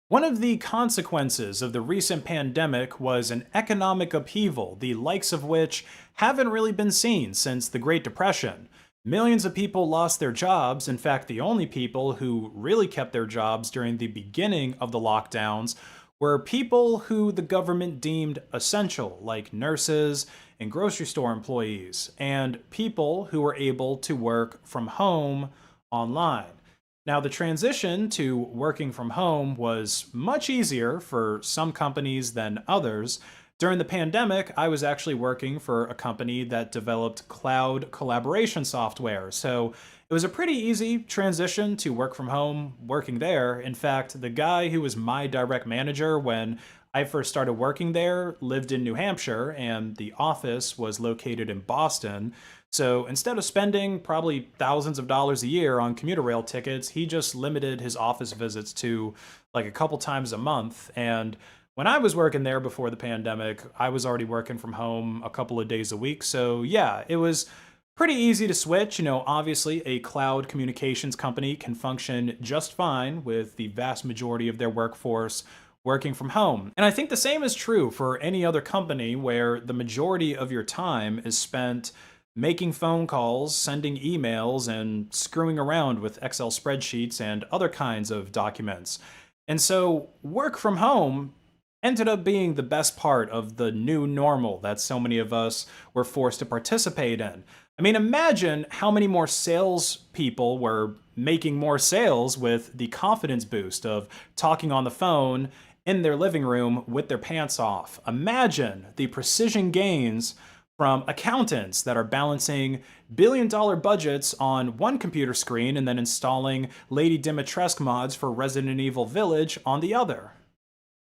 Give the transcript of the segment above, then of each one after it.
One of the consequences of the recent pandemic was an economic upheaval, the likes of which haven't really been seen since the Great Depression. Millions of people lost their jobs. In fact, the only people who really kept their jobs during the beginning of the lockdowns were people who the government deemed essential, like nurses and grocery store employees, and people who were able to work from home online. Now, the transition to working from home was much easier for some companies than others. During the pandemic, I was actually working for a company that developed cloud collaboration software. So it was a pretty easy transition to work from home working there. In fact, the guy who was my direct manager when I first started working there lived in New Hampshire, and the office was located in Boston. So instead of spending probably thousands of dollars a year on commuter rail tickets, he just limited his office visits to like a couple times a month. And when I was working there before the pandemic, I was already working from home a couple of days a week. So yeah, it was pretty easy to switch. Obviously, a cloud communications company can function just fine with the vast majority of their workforce working from home. And I think the same is true for any other company where the majority of your time is spent making phone calls, sending emails, and screwing around with Excel spreadsheets and other kinds of documents. And so work from home ended up being the best part of the new normal that so many of us were forced to participate in. I mean, imagine how many more salespeople were making more sales with the confidence boost of talking on the phone in their living room with their pants off. Imagine the precision gains from accountants that are balancing billion-dollar budgets on one computer screen and then installing Lady Dimitrescu mods for Resident Evil Village on the other.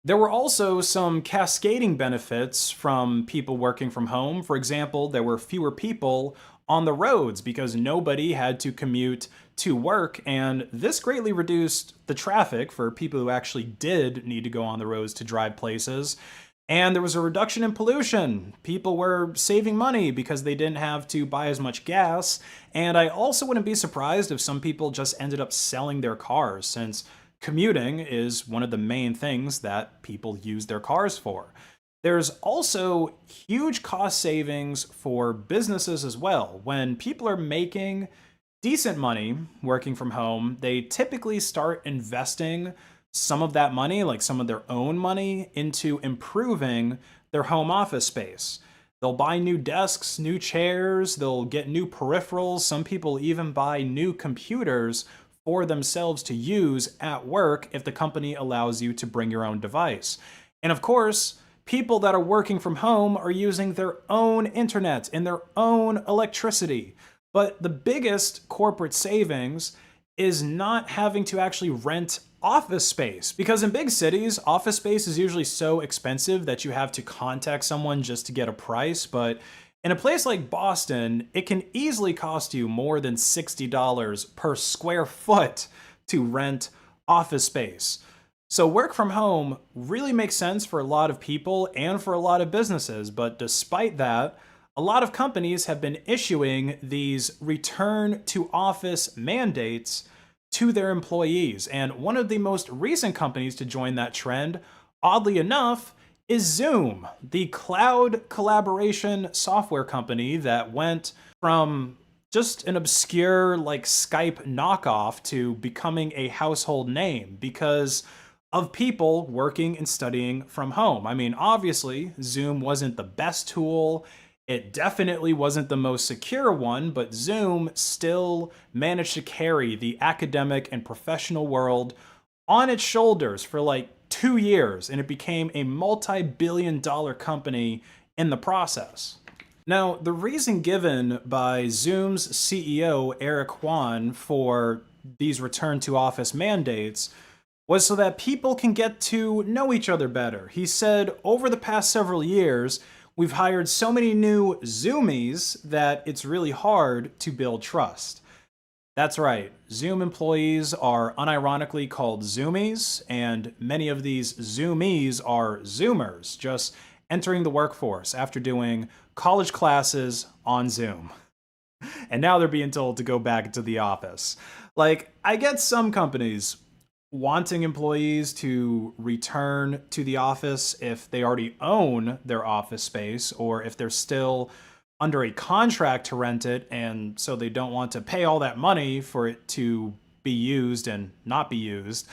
There were also some cascading benefits from people working from home. For example, there were fewer people on the roads because nobody had to commute to work, and this greatly reduced the traffic for people who actually did need to go on the roads to drive places. And there was a reduction in pollution. People were saving money because they didn't have to buy as much gas. And I also wouldn't be surprised if some people just ended up selling their cars, since commuting is one of the main things that people use their cars for. There's also huge cost savings for businesses as well. When people are making decent money working from home, they typically start investing some of that money, like some of their own money, into improving their home office space. They'll buy new desks, new chairs, they'll get new peripherals. Some people even buy new computers for themselves to use at work if the company allows you to bring your own device. And of course, people that are working from home are using their own internet and their own electricity. But the biggest corporate savings is not having to actually rent office space. Because in big cities, office space is usually so expensive that you have to contact someone just to get a price. But in a place like Boston, it can easily cost you more than $60 per square foot to rent office space. So work from home really makes sense for a lot of people and for a lot of businesses. But despite that, a lot of companies have been issuing these return to office mandates to their employees. And one of the most recent companies to join that trend, oddly enough, is Zoom, the cloud collaboration software company that went from just an obscure like Skype knockoff to becoming a household name because of people working and studying from home. I mean, obviously, Zoom wasn't the best tool. It definitely wasn't the most secure one, but Zoom still managed to carry the academic and professional world on its shoulders for like 2 years, and it became a multi-billion-dollar company in the process. Now, the reason given by Zoom's CEO, Eric Yuan, for these return to office mandates was so that people can get to know each other better. He said, over the past several years, we've hired so many new Zoomies that it's really hard to build trust. That's right, Zoom employees are unironically called Zoomies, and many of these Zoomies are Zoomers, just entering the workforce after doing college classes on Zoom. And now they're being told to go back to the office. Like, I get some companies wanting employees to return to the office if they already own their office space or if they're still under a contract to rent it and so they don't want to pay all that money for it to be used and not be used.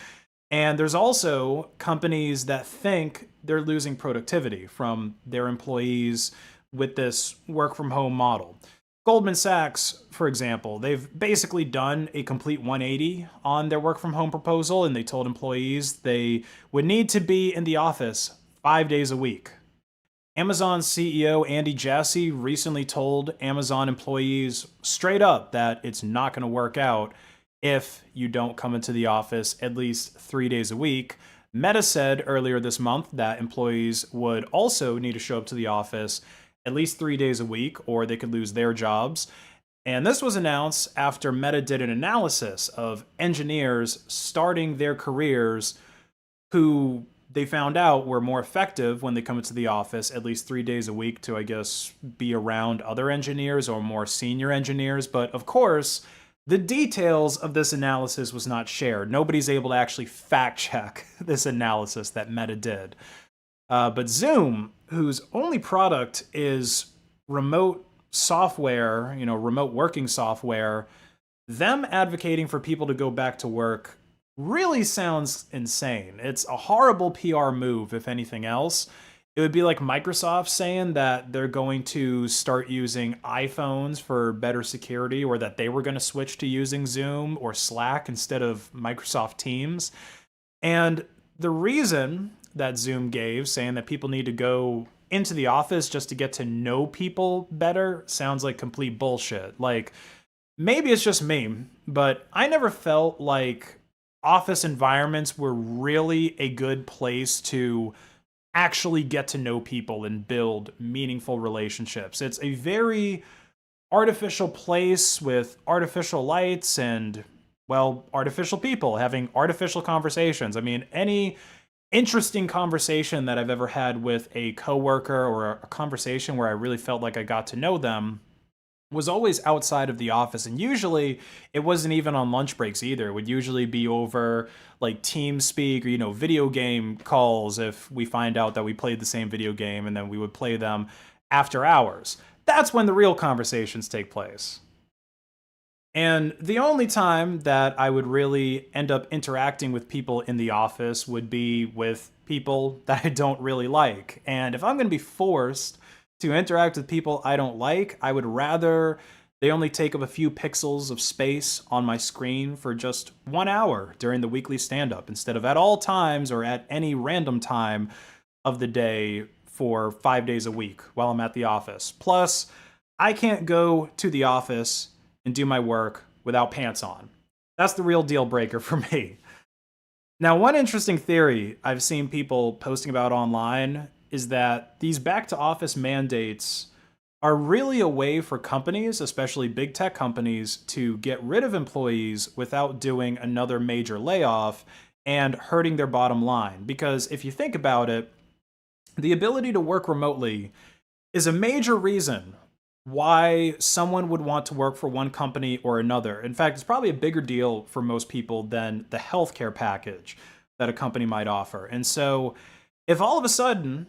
And there's also companies that think they're losing productivity from their employees with this work from home model. Goldman Sachs, for example, they've basically done a complete 180 on their work from home proposal, and they told employees they would need to be in the office 5 days a week. Amazon CEO Andy Jassy recently told Amazon employees straight up that it's not going to work out if you don't come into the office at least 3 days a week. Meta said earlier this month that employees would also need to show up to the office at least 3 days a week or they could lose their jobs. And this was announced after Meta did an analysis of engineers starting their careers who they found out were more effective when they come into the office at least 3 days a week to, I guess, be around other engineers or more senior engineers. But of course, the details of this analysis was not shared. Nobody's able to actually fact check this analysis that Meta did. But Zoom, whose only product is remote software, remote working software, them advocating for people to go back to work really sounds insane. It's a horrible PR move, if anything else. It would be like Microsoft saying that they're going to start using iPhones for better security, or that they were going to switch to using Zoom or Slack instead of Microsoft Teams. And the reason that Zoom gave, saying that people need to go into the office just to get to know people better, sounds like complete bullshit. Like, maybe it's just me, but I never felt like office environments were really a good place to actually get to know people and build meaningful relationships. It's a very artificial place with artificial lights and, well, artificial people having artificial conversations. I mean, any interesting conversation that I've ever had with a coworker or a conversation where I really felt like I got to know them was always outside of the office. And usually it wasn't even on lunch breaks either. It would usually be over like TeamSpeak or, video game calls if we find out that we played the same video game, and then we would play them after hours. That's when the real conversations take place. And the only time that I would really end up interacting with people in the office would be with people that I don't really like. And if I'm going to be forced to interact with people I don't like, I would rather they only take up a few pixels of space on my screen for just 1 hour during the weekly stand-up instead of at all times or at any random time of the day for 5 days a week while I'm at the office. Plus, I can't go to the office and do my work without pants on. That's the real deal breaker for me. Now, one interesting theory I've seen people posting about online is that these back to office mandates are really a way for companies, especially big tech companies, to get rid of employees without doing another major layoff and hurting their bottom line. Because if you think about it, the ability to work remotely is a major reason why someone would want to work for one company or another. In fact, it's probably a bigger deal for most people than the healthcare package that a company might offer. And so if all of a sudden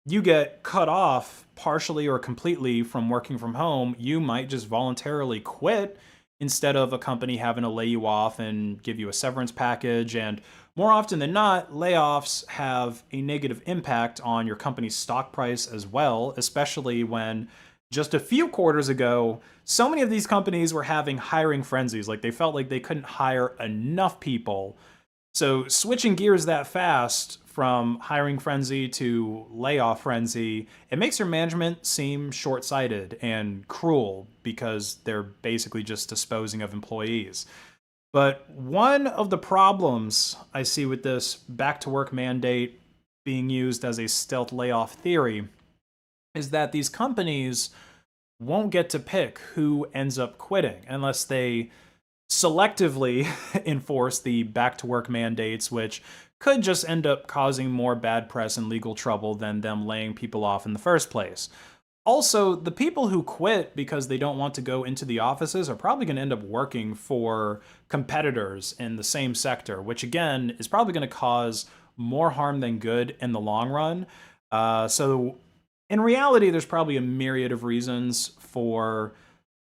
you get cut off partially or completely from working from home, you might just voluntarily quit instead of a company having to lay you off and give you a severance package. And more often than not, layoffs have a negative impact on your company's stock price as well, especially when just a few quarters ago, so many of these companies were having hiring frenzies. Like, they felt like they couldn't hire enough people. So switching gears that fast from hiring frenzy to layoff frenzy, it makes your management seem short-sighted and cruel because they're basically just disposing of employees. But one of the problems I see with this back-to-work mandate being used as a stealth layoff theory is that these companies won't get to pick who ends up quitting unless they selectively enforce the back-to-work mandates, which could just end up causing more bad press and legal trouble than them laying people off in the first place. Also, the people who quit because they don't want to go into the offices are probably going to end up working for competitors in the same sector, which again is probably going to cause more harm than good in the long run. So, in reality, there's probably a myriad of reasons for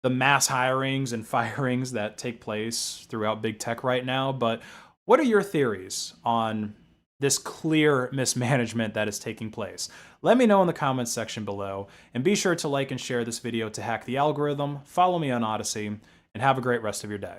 the mass hirings and firings that take place throughout big tech right now. But what are your theories on this clear mismanagement that is taking place? Let me know in the comments section below, and be sure to like and share this video to hack the algorithm, follow me on Odyssey, and have a great rest of your day.